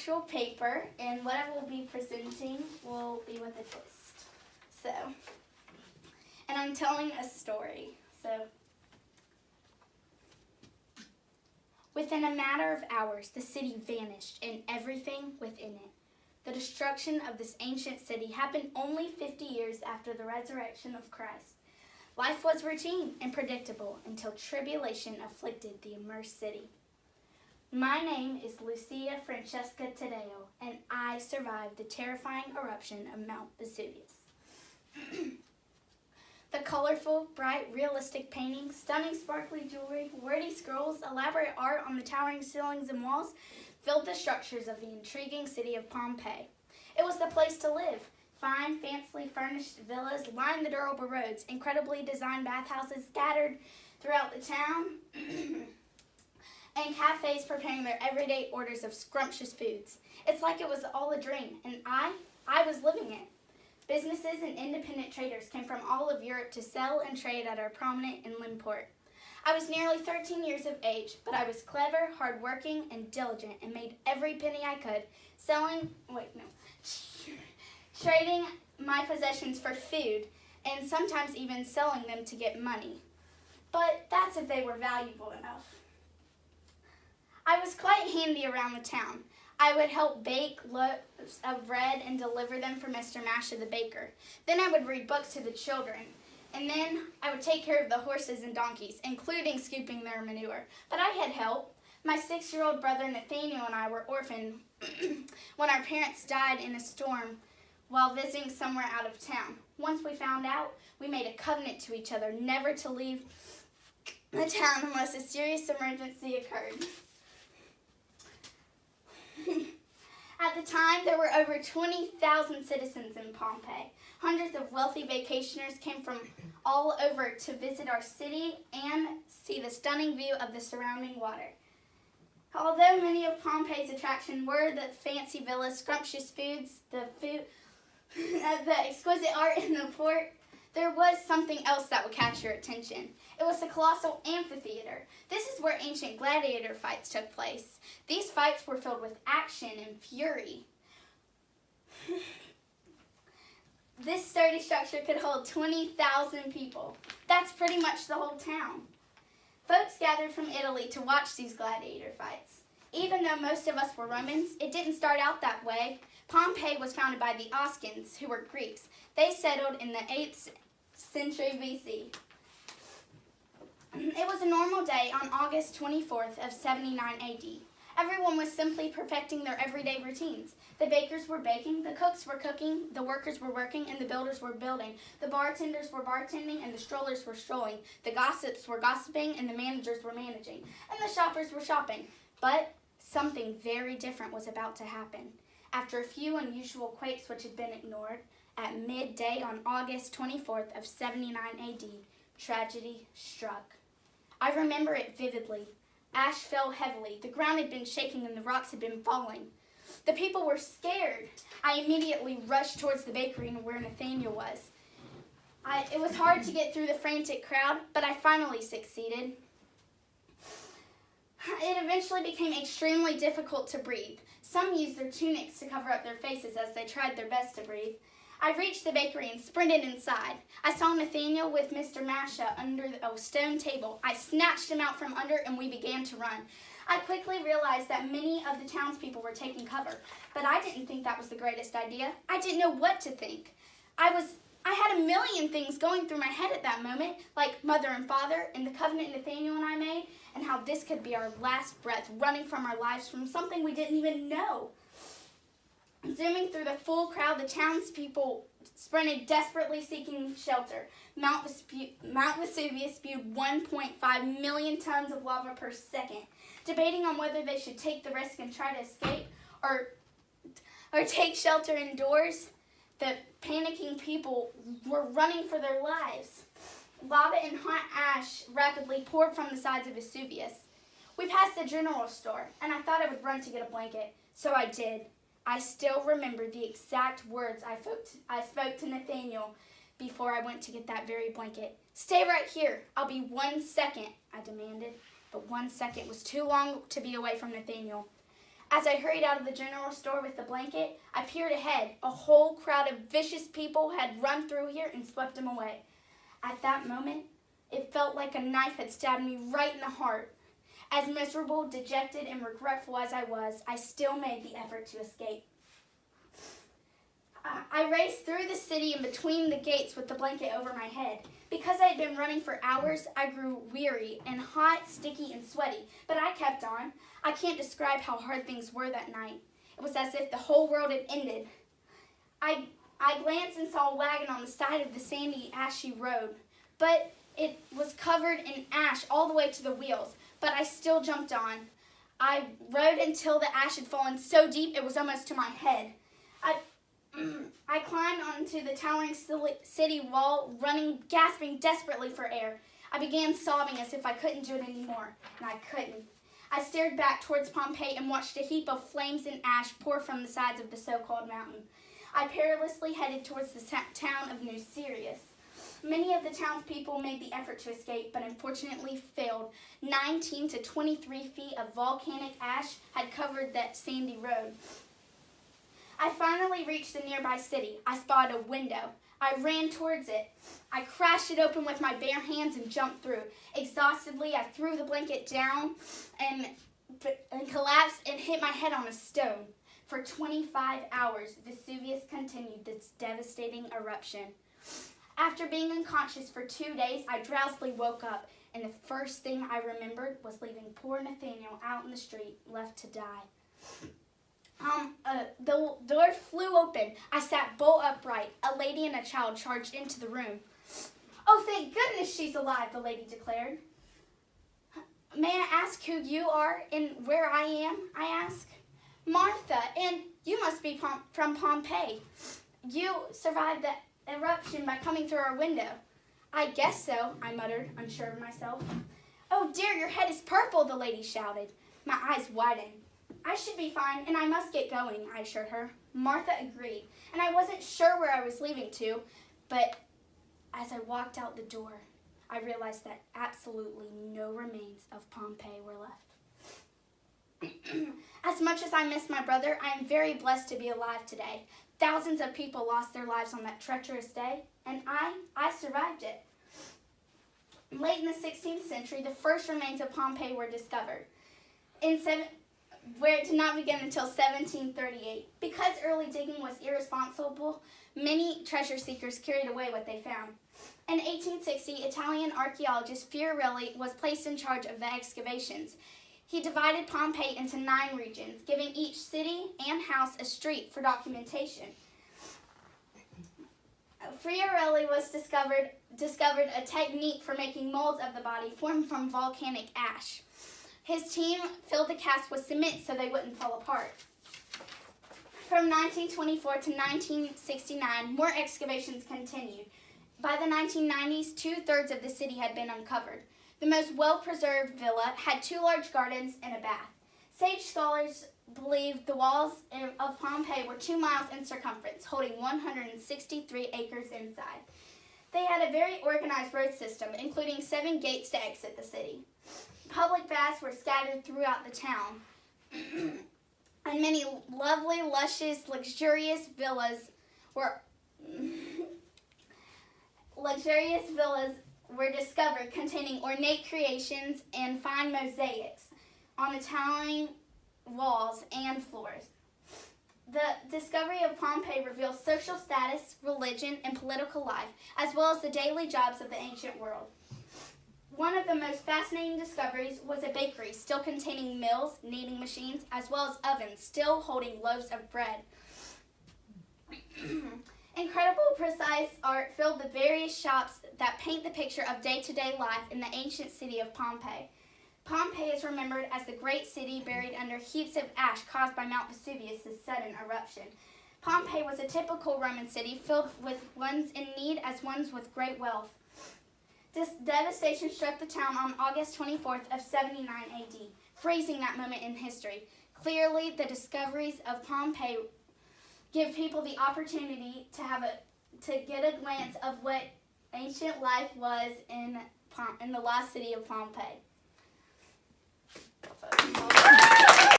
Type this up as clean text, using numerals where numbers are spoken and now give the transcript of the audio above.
actual paper, and what I will be presenting will be with a twist. And I'm telling a story. Within a matter of hours, the city vanished and everything within it. The destruction of this ancient city happened only 50 years after the resurrection of Christ. Life was routine and predictable until tribulation afflicted the immersed city. My name is Lucia Francesca Taddeo, and I survived the terrifying eruption of Mount Vesuvius. The colorful, bright, realistic paintings, stunning sparkly jewelry, wordy scrolls, elaborate art on the towering ceilings and walls filled the structures of the intriguing city of Pompeii. It was the place to live. Fine, fancily furnished villas lined the durable roads, incredibly designed bathhouses scattered throughout the town, and cafes preparing their everyday orders of scrumptious foods. It's like it was all a dream, and I was living it. Businesses and independent traders came from all of Europe to sell and trade at our prominent inland port. I was nearly 13 years of age, but I was clever, hardworking, and diligent, and made every penny I could, trading my possessions for food, and sometimes even selling them to get money. But that's if they were valuable enough. I was quite handy around the town. I would help bake loaves of bread and deliver them for Mr. Masha the baker. Then I would read books to the children. And then I would take care of the horses and donkeys, including scooping their manure. But I had help. My 6-year-old brother Nathaniel and I were orphaned when our parents died in a storm while visiting somewhere out of town. Once we found out, we made a covenant to each other never to leave the town unless a serious emergency occurred. At the time, there were over 20,000 citizens in Pompeii. Hundreds of wealthy vacationers came from all over to visit our city and see the stunning view of the surrounding water. Although many of Pompeii's attractions were the fancy villas, scrumptious foods, the exquisite art in the port, there was something else that would catch your attention. It was the colossal amphitheater. This is where ancient gladiator fights took place. These fights were filled with action and fury. This sturdy structure could hold 20,000 people. That's pretty much the whole town. Folks gathered from Italy to watch these gladiator fights. Even though most of us were Romans, it didn't start out that way. Pompeii was founded by the Oscans, who were Greeks. They settled in the 8th century BC. It was a normal day on August 24th of 79 AD. Everyone was simply perfecting their everyday routines. The bakers were baking, the cooks were cooking, the workers were working, and the builders were building. The bartenders were bartending, and the strollers were strolling. The gossips were gossiping, and the managers were managing. And the shoppers were shopping. But something very different was about to happen. After a few unusual quakes which had been ignored, at midday on August 24th of 79 AD, tragedy struck. I remember it vividly. Ash fell heavily. The ground had been shaking and the rocks had been falling. The people were scared. I immediately rushed towards the bakery where Nathaniel was. It was hard to get through the frantic crowd, but I finally succeeded. It eventually became extremely difficult to breathe. Some used their tunics to cover up their faces as they tried their best to breathe. I reached the bakery and sprinted inside. I saw Nathaniel with Mr. Masha under a stone table. I snatched him out from under and we began to run. I quickly realized that many of the townspeople were taking cover, but I didn't think that was the greatest idea. I didn't know what to think. I had a million things going through my head at that moment, like mother and father and the covenant Nathaniel and I made, and how this could be our last breath, running from our lives from something we didn't even know. Zooming through the full crowd, the townspeople sprinted, desperately seeking shelter. Mount Vesuvius spewed 1.5 million tons of lava per second. Debating on whether they should take the risk and try to escape or take shelter indoors, the panicking people were running for their lives. Lava and hot ash rapidly poured from the sides of Vesuvius. We passed the general store, and I thought I would run to get a blanket, so I did. I still remember the exact words I spoke to Nathaniel before I went to get that very blanket. "Stay right here. I'll be 1 second, I demanded. But 1 second was too long to be away from Nathaniel. As I hurried out of the general store with the blanket, I peered ahead. A whole crowd of vicious people had run through here and swept him away. At that moment, it felt like a knife had stabbed me right in the heart. As miserable, dejected, and regretful as I was, I still made the effort to escape. I raced through the city and between the gates with the blanket over my head. Because I had been running for hours, I grew weary and hot, sticky, and sweaty, but I kept on. I can't describe how hard things were that night. It was as if the whole world had ended. I glanced and saw a wagon on the side of the sandy, ashy road, but it was covered in ash all the way to the wheels, but I still jumped on. I rode until the ash had fallen so deep it was almost to my head. I climbed onto the towering city wall, running, gasping desperately for air. I began sobbing as if I couldn't do it anymore, and I couldn't. I stared back towards Pompeii and watched a heap of flames and ash pour from the sides of the so-called mountain. I perilously headed towards the town of New Sirius. Many of the townspeople made the effort to escape, but unfortunately failed. 19 to 23 feet of volcanic ash had covered that sandy road. I finally reached the nearby city. I spotted a window. I ran towards it. I crashed it open with my bare hands and jumped through. Exhaustedly, I threw the blanket down and collapsed and hit my head on a stone. For 25 hours, Vesuvius continued this devastating eruption. After being unconscious for 2 days, I drowsily woke up, and the first thing I remembered was leaving poor Nathaniel out in the street, left to die. The door flew open. I sat bolt upright. A lady and a child charged into the room. "Oh, thank goodness she's alive," the lady declared. "May I ask who you are and where I am?" I asked. "Martha, and you must be from Pompeii. You survived the eruption by coming through our window." "I guess so," I muttered, unsure of myself. "Oh dear, your head is purple," the lady shouted. My eyes widened. "I should be fine, and I must get going," I assured her. Martha agreed, and I wasn't sure where I was leaving to, but as I walked out the door, I realized that absolutely no remains of Pompeii were left. As much as I miss my brother, I am very blessed to be alive today. Thousands of people lost their lives on that treacherous day, and I survived it. Late in the 16th century, the first remains of Pompeii were discovered, where it did not begin until 1738. Because early digging was irresponsible, many treasure seekers carried away what they found. In 1860, Italian archaeologist Fiorelli was placed in charge of the excavations. He divided Pompeii into 9 regions, giving each city and house a street for documentation. Fiorelli discovered a technique for making molds of the body formed from volcanic ash. His team filled the casts with cement so they wouldn't fall apart. From 1924 to 1969, more excavations continued. By the 1990s, 2/3 of the city had been uncovered. The most well-preserved villa had 2 large gardens and a bath. Sage scholars believe the walls of Pompeii were 2 miles in circumference, holding 163 acres inside. They had a very organized road system, including 7 gates to exit the city. Public baths were scattered throughout the town, and many lovely, luscious, luxurious villas were discovered containing ornate creations and fine mosaics on the towering walls and floors. The discovery of Pompeii reveals social status, religion, and political life, as well as the daily jobs of the ancient world. One of the most fascinating discoveries was a bakery still containing mills, kneading machines, as well as ovens still holding loaves of bread. Incredible, precise art filled the various shops that paint the picture of day-to-day life in the ancient city of Pompeii. Pompeii is remembered as the great city buried under heaps of ash caused by Mount Vesuvius' sudden eruption. Pompeii was a typical Roman city filled with ones in need as ones with great wealth. This devastation struck the town on August 24th of 79 AD, freezing that moment in history. Clearly, the discoveries of Pompeii give people the opportunity to get a glance of what ancient life was in the lost city of Pompeii.